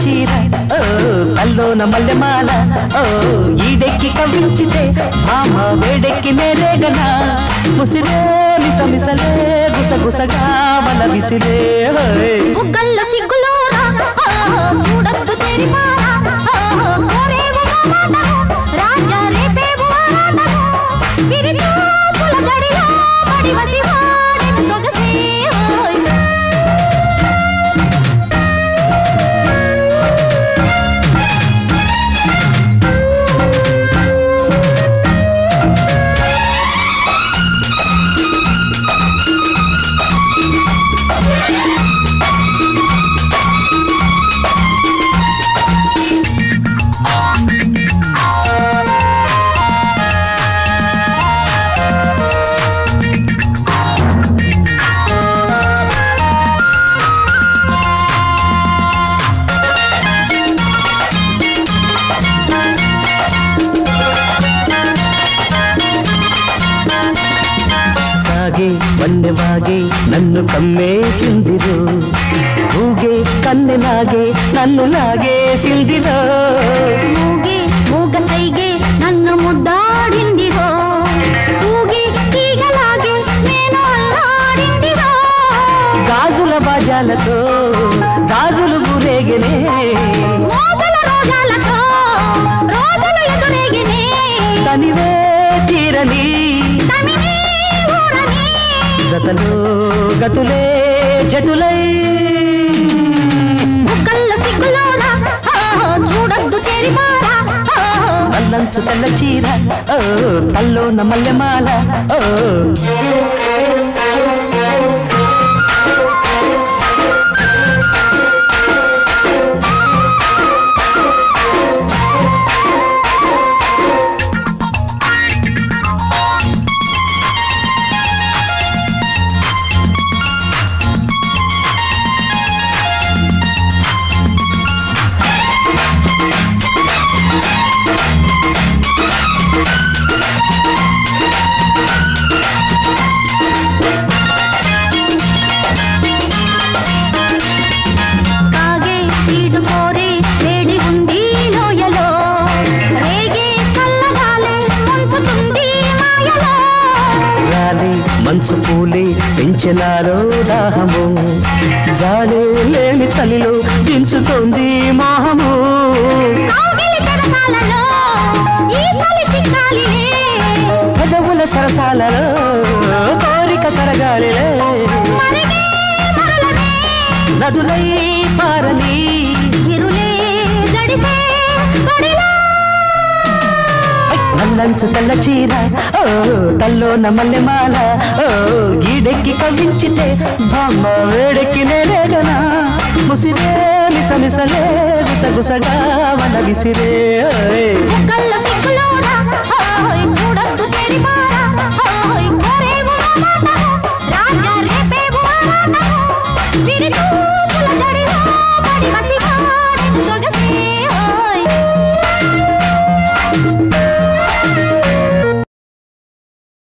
చీర ఓ కల్లోన మల్లెమాల ఓ ఈడెక్కి కవ్వించితే మామ వేడెక్కి నేరేగనా ముసిరే మిసమిసలే గుసగుసగా మన విసిరే బుగ్గల్లో సిగ్గులోరా చూడొద్దు తెరిపారా కోరేవు రాజా రేపేవు విరితో పుల జడిలో పడి వసివా సొగసే వన్నెవాగే నన్ను కమ్మేసిందిరో ఊగే కన్నెలాగే నన్ను లాగేసిందిరో మూగే మూగ సైగే నన్ను ముద్దాడిందిరో ఊగి తీగలాగే నేను అల్లాడిందిరో గాజుల బాజాలతో గాజులు గురేగనే మోజుల రోజాలతో రోజులు ఎదురేగినే తనివే తీరని జతలో గతులే జటులై బుగ్గల్లో సిగ్గులోరా చూడొద్దు తెరిపారా నల్లంచు తెల్ల చీర ఓ తల్లోన మల్లెమాల ఓ మంచు పూలే పెంచినారో దాహము జాలే లేని చలిలో దించుతోంది మోహము పదవుల సరసాలలో కోరిక కరగాలిలే నదులై పారని నల్లంచు తెల్ల చీర ఓ తల్లోన మల్లెమాల ఓ గీడెక్కి కవ్వించితే బామ్మ వేడెక్కి నేరేగనా ముసిరే మిసమిసలే గుసగుసగా మన విసిరే చూడొద్దు తెరిపారా కోరేవు రాజా రేపేవు